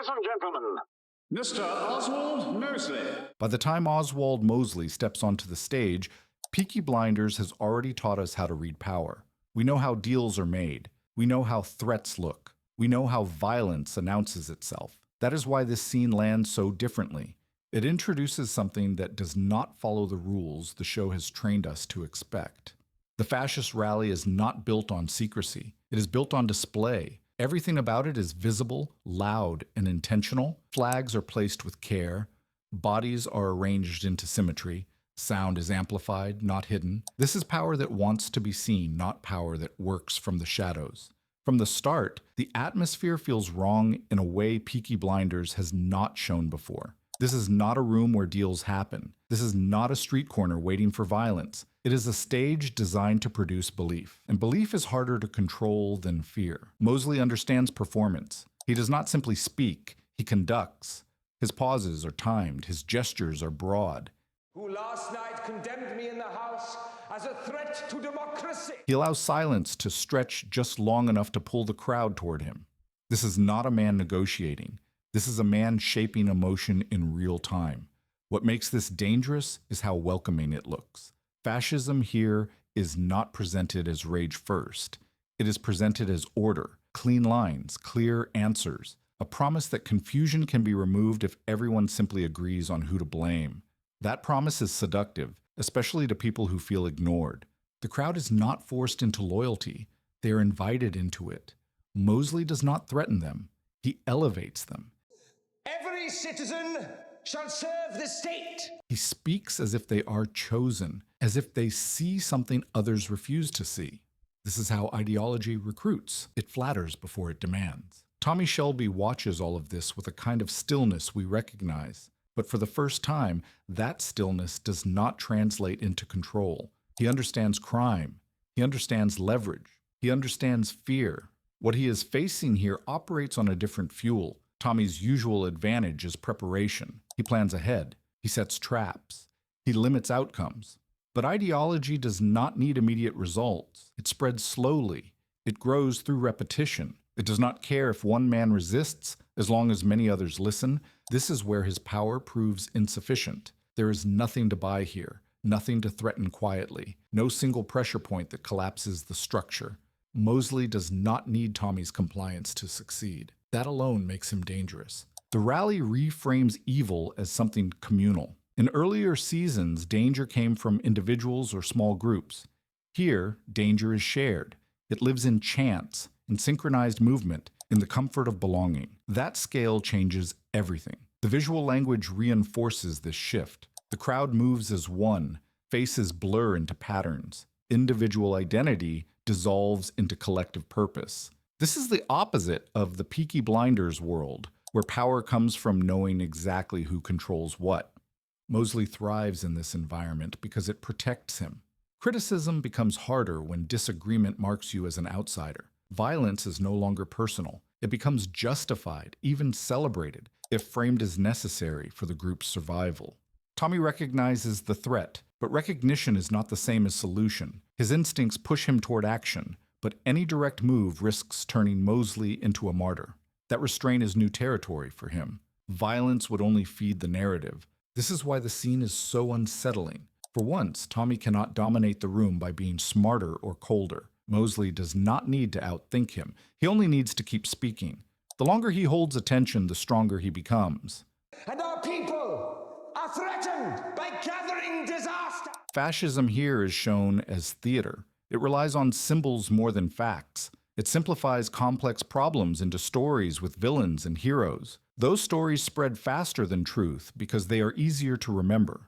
and gentlemen, Mr. Oswald Mosley. By the time Oswald Mosley steps onto the stage, Peaky Blinders has already taught us how to read power. We know how deals are made. We know how threats look. We know how violence announces itself. That is why this scene lands so differently. It introduces something that does not follow the rules the show has trained us to expect. The fascist rally is not built on secrecy. It is built on display. Everything about it is visible, loud, and intentional. Flags are placed with care. Bodies are arranged into symmetry. Sound is amplified, not hidden. This is power that wants to be seen, not power that works from the shadows. From the start, the atmosphere feels wrong in a way Peaky Blinders has not shown before. This is not a room where deals happen. This is not a street corner waiting for violence. It is a stage designed to produce belief. And belief is harder to control than fear. Mosley understands performance. He does not simply speak, he conducts. His pauses are timed, his gestures are broad. Who last night condemned me in the House as a threat to democracy. He allows silence to stretch just long enough to pull the crowd toward him. This is not a man negotiating. This is a man shaping emotion in real time. What makes this dangerous is how welcoming it looks. Fascism here is not presented as rage first. It is presented as order, clean lines, clear answers, a promise that confusion can be removed if everyone simply agrees on who to blame. That promise is seductive, especially to people who feel ignored. The crowd is not forced into loyalty. They are invited into it. Mosley does not threaten them. He elevates them. Every citizen shall serve the state. He speaks as if they are chosen, as if they see something others refuse to see. This is how ideology recruits. It flatters before it demands. Tommy Shelby watches all of this with a kind of stillness we recognize. But for the first time, that stillness does not translate into control. He understands crime. He understands leverage. He understands fear. What he is facing here operates on a different fuel. Tommy's usual advantage is preparation. He plans ahead. He sets traps. He limits outcomes. But ideology does not need immediate results. It spreads slowly. It grows through repetition. It does not care if one man resists, as long as many others listen. This is where his power proves insufficient. There is nothing to buy here, nothing to threaten quietly, no single pressure point that collapses the structure. Mosley does not need Tommy's compliance to succeed. That alone makes him dangerous. The rally reframes evil as something communal. In earlier seasons, danger came from individuals or small groups. Here, danger is shared. It lives in chance, in synchronized movement, in the comfort of belonging. That scale changes everything. The visual language reinforces this shift. The crowd moves as one. Faces blur into patterns. Individual identity dissolves into collective purpose. This is the opposite of the Peaky Blinders world, where power comes from knowing exactly who controls what. Mosley thrives in this environment because it protects him. Criticism becomes harder when disagreement marks you as an outsider. Violence is no longer personal. It becomes justified, even celebrated, if framed as necessary for the group's survival. Tommy recognizes the threat, but recognition is not the same as solution. His instincts push him toward action, but any direct move risks turning Mosley into a martyr. That restraint is new territory for him. Violence would only feed the narrative. This is why the scene is so unsettling. For once, Tommy cannot dominate the room by being smarter or colder. Mosley does not need to outthink him. He only needs to keep speaking. The longer he holds attention, the stronger he becomes. And our people are threatened by gathering disaster. Fascism here is shown as theater. It relies on symbols more than facts. It simplifies complex problems into stories with villains and heroes. Those stories spread faster than truth because they are easier to remember.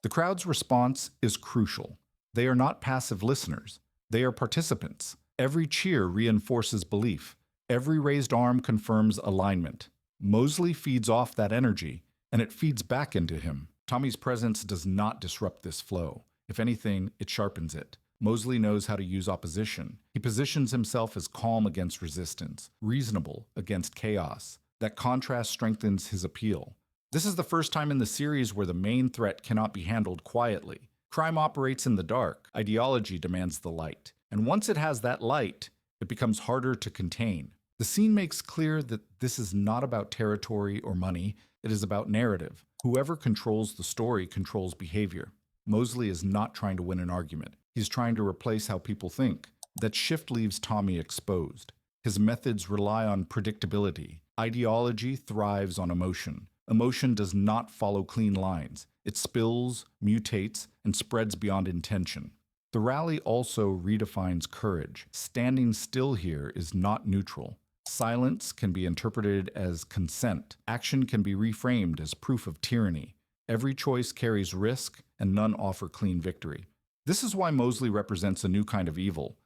The crowd's response is crucial. They are not passive listeners. They are participants. Every cheer reinforces belief. Every raised arm confirms alignment. Mosley feeds off that energy, and it feeds back into him. Tommy's presence does not disrupt this flow. If anything, it sharpens it. Mosley knows how to use opposition. He positions himself as calm against resistance, reasonable against chaos. That contrast strengthens his appeal. This is the first time in the series where the main threat cannot be handled quietly. Crime operates in the dark. Ideology demands the light. And once it has that light, it becomes harder to contain. The scene makes clear that this is not about territory or money, it is about narrative. Whoever controls the story controls behavior. Mosley is not trying to win an argument. He's trying to replace how people think. That shift leaves Tommy exposed. His methods rely on predictability. Ideology thrives on emotion. Emotion does not follow clean lines. It spills, mutates, and spreads beyond intention. The rally also redefines courage. Standing still here is not neutral. Silence can be interpreted as consent. Action can be reframed as proof of tyranny. Every choice carries risk, and none offer clean victory. This is why Mosley represents a new kind of evil.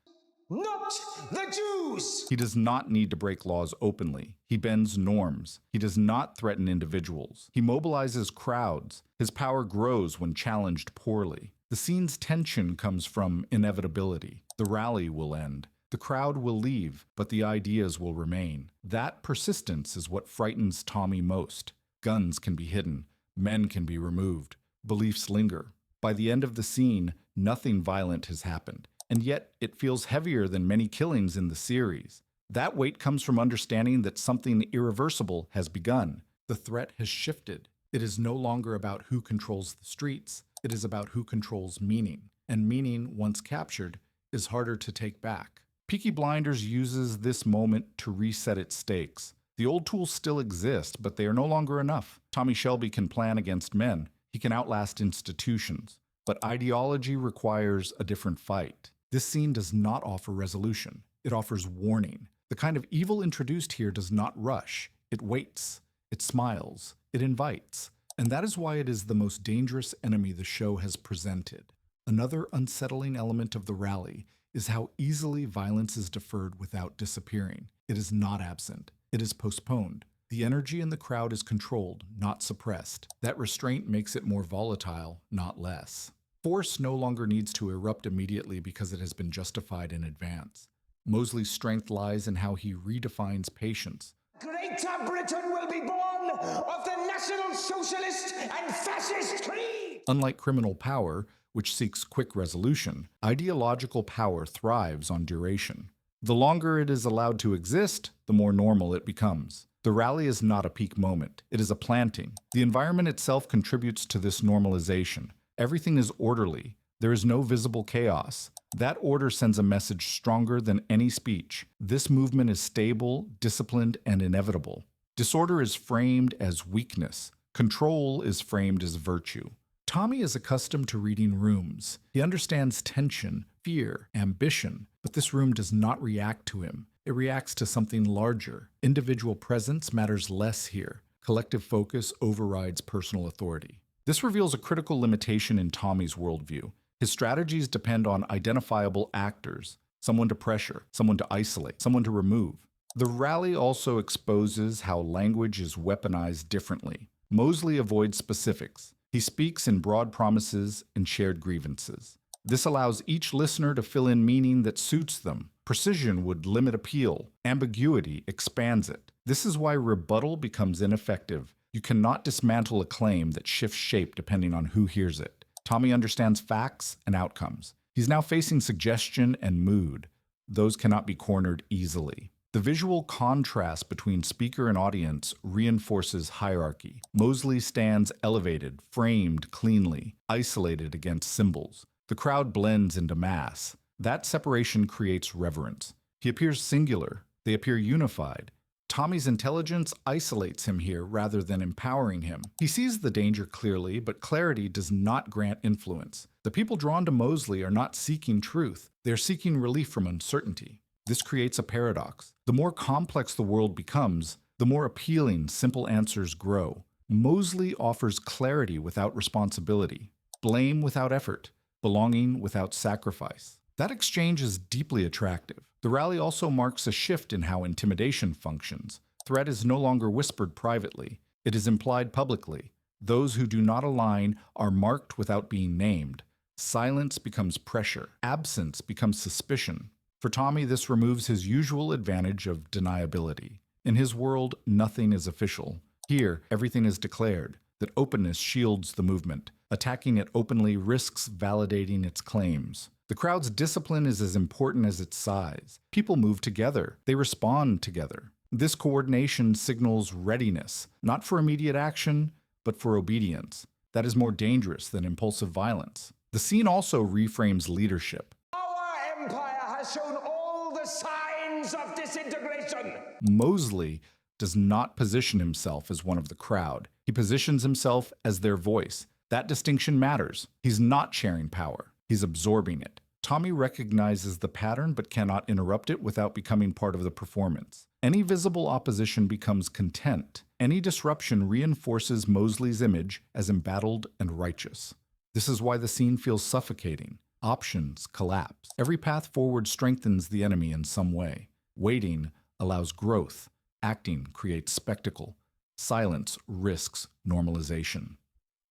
Not the Jews! He does not need to break laws openly. He bends norms. He does not threaten individuals. He mobilizes crowds. His power grows when challenged poorly. The scene's tension comes from inevitability. The rally will end. The crowd will leave, but the ideas will remain. That persistence is what frightens Tommy most. Guns can be hidden. Men can be removed. Beliefs linger. By the end of the scene, nothing violent has happened. And yet, it feels heavier than many killings in the series. That weight comes from understanding that something irreversible has begun. The threat has shifted. It is no longer about who controls the streets. It is about who controls meaning. And meaning, once captured, is harder to take back. Peaky Blinders uses this moment to reset its stakes. The old tools still exist, but they are no longer enough. Tommy Shelby can plan against men. He can outlast institutions. But ideology requires a different fight. This scene does not offer resolution. It offers warning. The kind of evil introduced here does not rush. It waits. It smiles. It invites. And that is why it is the most dangerous enemy the show has presented. Another unsettling element of the rally is how easily violence is deferred without disappearing. It is not absent. It is postponed. The energy in the crowd is controlled, not suppressed. That restraint makes it more volatile, not less. Force no longer needs to erupt immediately because it has been justified in advance. Mosley's strength lies in how he redefines patience. Greater Britain will be born of the National Socialist and Fascist creed! Unlike criminal power, which seeks quick resolution, ideological power thrives on duration. The longer it is allowed to exist, the more normal it becomes. The rally is not a peak moment. It is a planting. The environment itself contributes to this normalization. Everything is orderly. There is no visible chaos. That order sends a message stronger than any speech. This movement is stable, disciplined, and inevitable. Disorder is framed as weakness. Control is framed as virtue. Tommy is accustomed to reading rooms. He understands tension, fear, ambition, but this room does not react to him. It reacts to something larger. Individual presence matters less here. Collective focus overrides personal authority. This reveals a critical limitation in Tommy's worldview. His strategies depend on identifiable actors, someone to pressure, someone to isolate, someone to remove. The rally also exposes how language is weaponized differently. Mosley avoids specifics. He speaks in broad promises and shared grievances. This allows each listener to fill in meaning that suits them. Precision would limit appeal. Ambiguity expands it. This is why rebuttal becomes ineffective. You cannot dismantle a claim that shifts shape depending on who hears it. Tommy understands facts and outcomes. He's now facing suggestion and mood. Those cannot be cornered easily. The visual contrast between speaker and audience reinforces hierarchy. Mosley stands elevated, framed cleanly, isolated against symbols. The crowd blends into mass. That separation creates reverence. He appears singular. They appear unified. Tommy's intelligence isolates him here rather than empowering him. He sees the danger clearly, but clarity does not grant influence. The people drawn to Mosley are not seeking truth. They are seeking relief from uncertainty. This creates a paradox. The more complex the world becomes, the more appealing simple answers grow. Mosley offers clarity without responsibility, blame without effort, belonging without sacrifice. That exchange is deeply attractive. The rally also marks a shift in how intimidation functions. Threat is no longer whispered privately. It is implied publicly. Those who do not align are marked without being named. Silence becomes pressure. Absence becomes suspicion. For Tommy, this removes his usual advantage of deniability. In his world, nothing is official. Here, everything is declared. That openness shields the movement. Attacking it openly risks validating its claims. The crowd's discipline is as important as its size. People move together. They respond together. This coordination signals readiness, not for immediate action, but for obedience. That is more dangerous than impulsive violence. The scene also reframes leadership. Our empire has shown all the signs of disintegration. Mosley does not position himself as one of the crowd. He positions himself as their voice. That distinction matters. He's not sharing power. He's absorbing it. Tommy recognizes the pattern but cannot interrupt it without becoming part of the performance. Any visible opposition becomes content. Any disruption reinforces Mosley's image as embattled and righteous. This is why the scene feels suffocating. Options collapse. Every path forward strengthens the enemy in some way. Waiting allows growth. Acting creates spectacle. Silence risks normalization.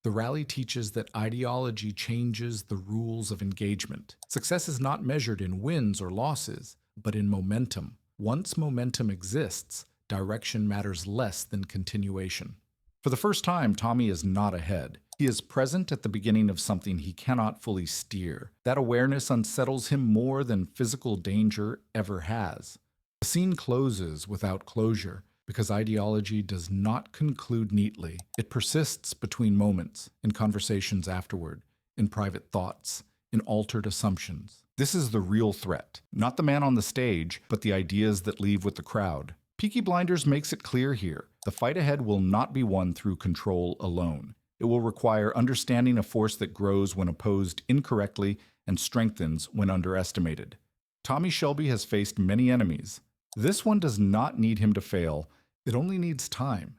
The rally teaches that ideology changes the rules of engagement. Success is not measured in wins or losses, but in momentum. Once momentum exists, direction matters less than continuation. For the first time, Tommy is not ahead. He is present at the beginning of something he cannot fully steer. That awareness unsettles him more than physical danger ever has. The scene closes without closure, because ideology does not conclude neatly. It persists between moments, in conversations afterward, in private thoughts, in altered assumptions. This is the real threat, not the man on the stage, but the ideas that leave with the crowd. Peaky Blinders makes it clear here. The fight ahead will not be won through control alone. It will require understanding a force that grows when opposed incorrectly and strengthens when underestimated. Tommy Shelby has faced many enemies. This one does not need him to fail. It only needs time.